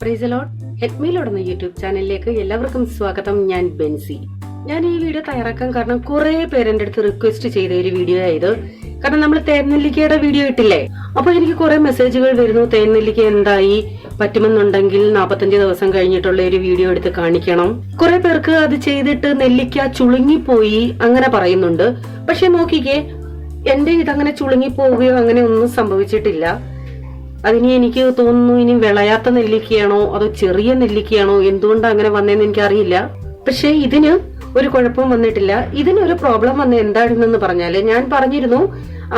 Praise the Lord. Help me load എന്ന YouTube ചാനലിലേക്ക് എല്ലാവർക്കും സ്വാഗതം. ഞാൻ ബെൻസി. ഞാൻ ഈ വീഡിയോ തയ്യാറാക്കാൻ കാരണം കുറെ പേര് എന്റെ അടുത്ത് റിക്വസ്റ്റ് ചെയ്ത ഒരു വീഡിയോ ആയത്. കാരണം നമ്മൾ തേൻനെല്ലിക്കയുടെ വീഡിയോ ഇട്ടില്ലേ, അപ്പൊ എനിക്ക് കുറെ മെസ്സേജുകൾ വരുന്നു. തേൻനെല്ലിക്ക എന്തായി, പറ്റുമെന്നുണ്ടെങ്കിൽ 45 ദിവസം കഴിഞ്ഞിട്ടുള്ള ഒരു വീഡിയോ എടുത്ത് കാണിക്കണം. കുറെ പേർക്ക് അത് ചെയ്തിട്ട് നെല്ലിക്ക ചുളുങ്ങിപ്പോയി അങ്ങനെ പറയുന്നുണ്ട്. പക്ഷെ നോക്കിക്കേ, എന്റെ ഇതങ്ങനെ ചുളുങ്ങിപ്പോവുകയോ അങ്ങനെ ഒന്നും സംഭവിച്ചിട്ടില്ല. അതിന് എനിക്ക് തോന്നുന്നു ഇനി വിളയാത്ത നെല്ലിക്കയാണോ അതോ ചെറിയ നെല്ലിക്കയാണോ, എന്തുകൊണ്ടാണ് അങ്ങനെ വന്നതെന്ന് എനിക്കറിയില്ല. പക്ഷെ ഇതിന് ഒരു കുഴപ്പം വന്നിട്ടില്ല. ഇതിനൊരു പ്രോബ്ലം വന്ന എന്താണെന്ന് പറഞ്ഞാല്, ഞാൻ പറഞ്ഞിരുന്നു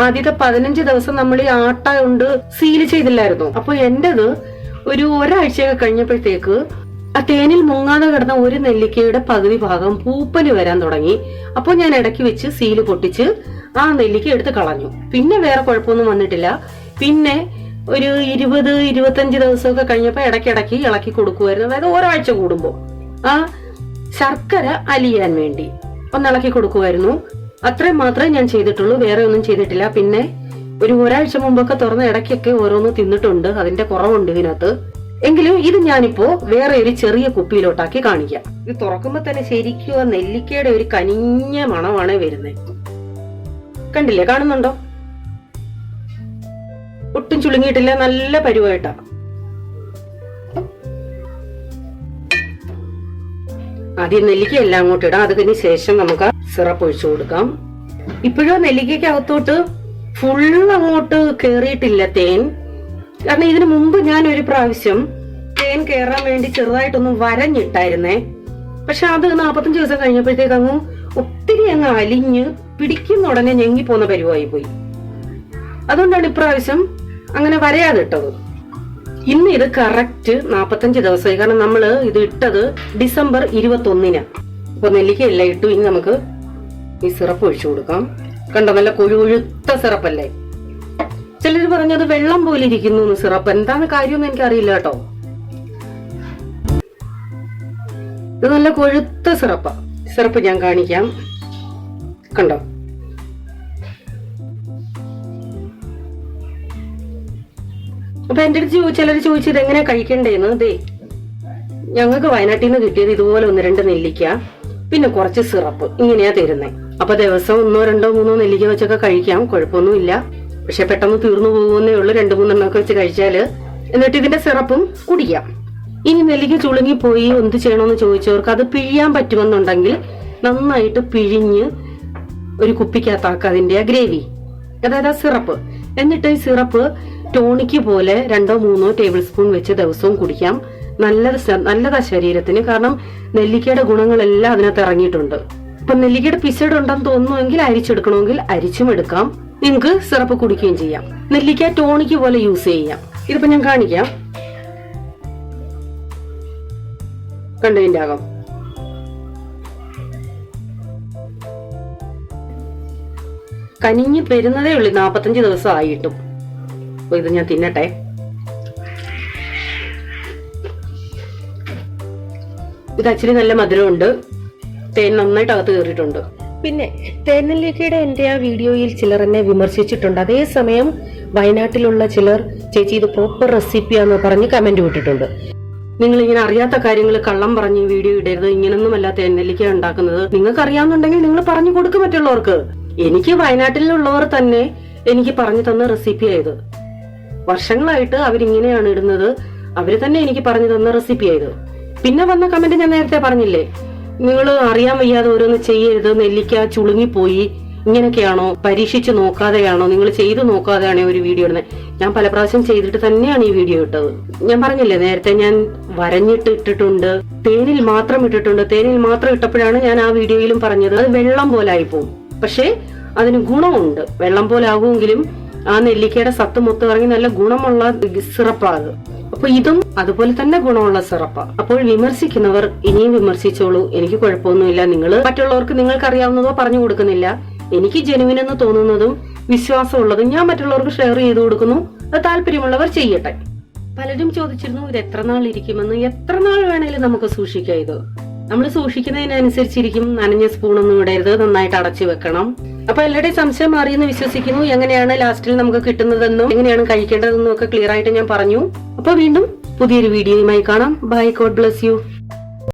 ആദ്യത്തെ 15 ദിവസം നമ്മൾ ഈ ആട്ട കൊണ്ട് സീൽ ചെയ്തില്ലായിരുന്നു. അപ്പൊ എന്റേത് ഒരാഴ്ചയൊക്കെ കഴിഞ്ഞപ്പോഴത്തേക്ക് ആ തേനിൽ മുങ്ങാതെ കിടന്ന ഒരു നെല്ലിക്കയുടെ പകുതി ഭാഗം പൂപ്പല് വരാൻ തുടങ്ങി. അപ്പൊ ഞാൻ ഇടയ്ക്ക് വെച്ച് സീല് പൊട്ടിച്ച് ആ നെല്ലിക്ക എടുത്ത് കളഞ്ഞു. പിന്നെ വേറെ കുഴപ്പമൊന്നും വന്നിട്ടില്ല. പിന്നെ 20-25 ദിവസമൊക്കെ കഴിഞ്ഞപ്പോ ഇടയ്ക്കിടയ്ക്ക് ഇളക്കി കൊടുക്കുമായിരുന്നു. അതായത് ഒരാഴ്ച കൂടുമ്പോ ആ ശർക്കര അലിയാൻ വേണ്ടി ഒന്ന് ഇളക്കി കൊടുക്കുമായിരുന്നു. അത്രയും മാത്രമേ ഞാൻ ചെയ്തിട്ടുള്ളൂ, വേറെ ഒന്നും ചെയ്തിട്ടില്ല. പിന്നെ ഒരാഴ്ച മുമ്പൊക്കെ തുറന്ന ഇടയ്ക്കൊക്കെ ഓരോന്ന് തിന്നിട്ടുണ്ട്, അതിന്റെ കുറവുണ്ട് ഇതിനകത്ത്. എങ്കിലും ഇത് ഞാനിപ്പോ വേറെ ഒരു ചെറിയ കുപ്പിയിലോട്ടാക്കി കാണിക്കാം. ഇത് തുറക്കുമ്പോ തന്നെ ശരിക്കും ആ നെല്ലിക്കയുടെ ഒരു കനിഞ്ഞ മണമാണ് വരുന്നത്. കണ്ടില്ലേ, കാണുന്നുണ്ടോ? ഒട്ടും ചുളുങ്ങിയിട്ടില്ല, നല്ല പരുവായിട്ടാ. ആദ്യം നെല്ലിക്ക എല്ലാം അങ്ങോട്ട് ഇടാം. അതിന് ശേഷം നമുക്ക് സിറപ്പ് ഒഴിച്ചു കൊടുക്കാം. ഇപ്പോഴും നെല്ലിക്കയ്ക്ക് അകത്തോട്ട് ഫുൾ അങ്ങോട്ട് കേറിയിട്ടില്ല തേൻ. കാരണം ഇതിനു മുമ്പ് ഞാൻ ഒരു പ്രാവശ്യം തേൻ കേറാൻ വേണ്ടി ചെറുതായിട്ടൊന്ന് വരഞ്ഞിട്ടായിരുന്നേ. പക്ഷെ അത് 45 ദിവസം കഴിഞ്ഞപ്പോഴത്തേക്ക് അങ്ങ് ഒത്തിരി അങ്ങ് അലിഞ്ഞ് പിടിക്കുന്ന ഉടനെ ഞെങ്ങി പോന്ന പരുവായി പോയി. അതുകൊണ്ടാണ് ഇപ്രാവശ്യം അങ്ങനെ വരയാതിട്ടത്. ഇന്ന് ഇത് കറക്റ്റ് 45 ദിവസമായി. കാരണം നമ്മള് ഇത് ഇട്ടത് ഡിസംബർ 21-ന്. അപ്പൊ നെല്ലിക്ക എല്ലാം ഇട്ടു. ഇനി നമുക്ക് ഈ സിറപ്പ് ഒഴിച്ചു കൊടുക്കാം. കണ്ടോ, നല്ല കൊഴുത്ത സിറപ്പല്ലേ. ചിലർ പറഞ്ഞത് വെള്ളം പോലെ ഇരിക്കുന്നു സിറപ്പ്. എന്താണ് കാര്യമെന്ന് എനിക്കറിയില്ല കേട്ടോ. ഇത് നല്ല കൊഴുത്ത സിറപ്പാ. സിറപ്പ് ഞാൻ കാണിക്കാം. കണ്ടോ, അപ്പൊ എന്റെ അടുത്ത് ചിലർ ചോദിച്ചത് എങ്ങനെ കഴിക്കണ്ടേന്ന്. ദേ, ഞങ്ങൾക്ക് വയനാട്ടിൽ നിന്ന് കിട്ടിയത് ഇതുപോലെ 1-2 നെല്ലിക്ക, പിന്നെ കുറച്ച് സിറപ്പ്, ഇങ്ങനെയാ തരുന്നത്. അപ്പൊ ദിവസം 1-2-3 നെല്ലിക്ക വെച്ചൊക്കെ കഴിക്കാം, കുഴപ്പമൊന്നുമില്ല. പക്ഷെ പെട്ടെന്ന് തീർന്നു പോകുന്നേ ഉള്ളൂ. 2-3 ഒക്കെ വെച്ച് കഴിച്ചാല്. എന്നിട്ട് ഇതിന്റെ സിറപ്പും കുടിക്കാം. ഇനി നെല്ലിക്ക ചുളുങ്ങിപ്പോയി എന്ത് ചെയ്യണമെന്ന് ചോദിച്ചവർക്ക് അത് പിഴിയാൻ പറ്റുമെന്നുണ്ടെങ്കിൽ നന്നായിട്ട് പിഴിഞ്ഞ് ഒരു കുപ്പിക്കകത്താക്കുക അതിന്റെ ആ ഗ്രേവി, അതായത് ആ സിറപ്പ്. എന്നിട്ട് ഈ സിറപ്പ് ടോണിക്ക് പോലെ 2-3 ടേബിൾ സ്പൂൺ വെച്ച് ദിവസവും കുടിക്കാം. നല്ലതാ ശരീരത്തിന്. കാരണം നെല്ലിക്കയുടെ ഗുണങ്ങളെല്ലാം അതിനകത്ത് ഇറങ്ങിയിട്ടുണ്ട്. അപ്പൊ നെല്ലിക്കയുടെ പിസഡ് ഉണ്ടെന്ന് തോന്നുന്നുവെങ്കിൽ അരിച്ചെടുക്കണമെങ്കിൽ അരിച്ചും എടുക്കാം. നിങ്ങൾക്ക് സിറപ്പ് കുടിക്കുകയും ചെയ്യാം. നെല്ലിക്ക ടോണിക്ക് പോലെ യൂസ് ചെയ്യാം. ഇതിപ്പോ ഞാൻ കാണിക്കാം. കണ്ടതിന്റെ ആകം കനിഞ്ഞ് വരുന്നതേ ഉള്ളൂ. 45 ദിവസം ആയിട്ടും. അപ്പൊ ഇത് ഞാൻ തിന്നട്ടെ. ഇത് ആക്ച്വലി നല്ല മധുരമുണ്ട്. തേൻ നന്നായിട്ട് അകത്ത് കയറിയിട്ടുണ്ട്. പിന്നെ തേൻനെല്ലിക്കയുടെ എന്റെ ആ വീഡിയോയിൽ ചിലർ എന്നെ വിമർശിച്ചിട്ടുണ്ട്. അതേസമയം വയനാട്ടിലുള്ള ചിലർ ചേച്ചി ഇത് പ്രോപ്പർ റെസിപ്പിയാന്ന് പറഞ്ഞ് കമന്റ് വിട്ടിട്ടുണ്ട്. നിങ്ങൾ ഇങ്ങനെ അറിയാത്ത കാര്യങ്ങൾ കള്ളം പറഞ്ഞ് വീഡിയോ ഇടരുത്, ഇങ്ങനൊന്നുമല്ല തേൻനെല്ലിക്ക ഉണ്ടാക്കുന്നത്. നിങ്ങൾക്ക് അറിയാവുന്നുണ്ടെങ്കിൽ നിങ്ങൾ പറഞ്ഞു കൊടുക്കും മറ്റുള്ളവർക്ക്. എനിക്ക് വയനാട്ടിലുള്ളവർ തന്നെ എനിക്ക് പറഞ്ഞു തന്ന റെസിപ്പിയായത്. വർഷങ്ങളായിട്ട് അവരിങ്ങനെയാണ് ഇടുന്നത്. അവര് തന്നെ എനിക്ക് പറഞ്ഞു തന്ന റെസിപ്പിയായത്. പിന്നെ വന്ന കമന്റ് ഞാൻ നേരത്തെ പറഞ്ഞില്ലേ, നിങ്ങൾ അറിയാൻ വയ്യാതെ ഓരോന്ന് ചെയ്യരുത്, നെല്ലിക്ക ചുളുങ്ങിപ്പോയി, ഇങ്ങനെയൊക്കെയാണോ, പരീക്ഷിച്ച് നോക്കാതെയാണോ, നിങ്ങൾ ചെയ്ത് നോക്കാതെയാണോ ഒരു വീഡിയോ ഇടുന്നത്. ഞാൻ പല പ്രാവശ്യം ചെയ്തിട്ട് തന്നെയാണ് ഈ വീഡിയോ ഇട്ടത്. ഞാൻ പറഞ്ഞില്ലേ നേരത്തെ, ഞാൻ വരഞ്ഞിട്ട് ഇട്ടിട്ടുണ്ട്, തേനിൽ മാത്രം ഇട്ടിട്ടുണ്ട്. തേനിൽ മാത്രം ഇട്ടപ്പോഴാണ് ഞാൻ ആ വീഡിയോയിലും പറഞ്ഞത് അത് വെള്ളം പോലെ ആയി പോകും. പക്ഷെ അതിന് ഗുണമുണ്ട്. വെള്ളം പോലെ ആകുമെങ്കിലും ആ നെല്ലിക്കയുടെ സത്ത് മൊത്തം ഇറങ്ങി നല്ല ഗുണമുള്ള സിറപ്പാണ്. അപ്പൊ ഇതും അതുപോലെ തന്നെ ഗുണമുള്ള സിറപ്പാ. അപ്പോൾ വിമർശിക്കുന്നവർ ഇനിയും വിമർശിച്ചോളൂ, എനിക്ക് കുഴപ്പമൊന്നുമില്ല. നിങ്ങൾ മറ്റുള്ളവർക്ക് നിങ്ങൾക്ക് അറിയാവുന്നതോ പറഞ്ഞു കൊടുക്കുന്നില്ല. എനിക്ക് ജെനുവിനെന്ന് തോന്നുന്നതും വിശ്വാസമുള്ളതും ഞാൻ മറ്റുള്ളവർക്ക് ഷെയർ ചെയ്ത് കൊടുക്കുന്നു. അത് താല്പര്യമുള്ളവർ ചെയ്യട്ടെ. പലരും ചോദിച്ചിരുന്നു ഇത് എത്ര നാൾ ഇരിക്കുമെന്ന്. എത്ര നാൾ വേണേലും നമുക്ക് സൂക്ഷിക്കാം. ഇത് നമ്മൾ സൂക്ഷിക്കുന്നതിനനുസരിച്ചിരിക്കും. നനഞ്ഞ സ്പൂണൊന്നും ഇടരുത്, നന്നായിട്ട് അടച്ചു വെക്കണം. അപ്പൊ എല്ലാവരുടെയും സംശയം മാറിയെന്ന് വിശ്വസിക്കുന്നു. എങ്ങനെയാണ് ലാസ്റ്റിൽ നമുക്ക് കിട്ടുന്നതെന്നും എങ്ങനെയാണ് കഴിക്കേണ്ടതെന്നും ഒക്കെ ക്ലിയർ ആയിട്ട് ഞാൻ പറഞ്ഞു. അപ്പൊ വീണ്ടും പുതിയൊരു വീഡിയോയുമായി കാണാം. Bye, god bless U.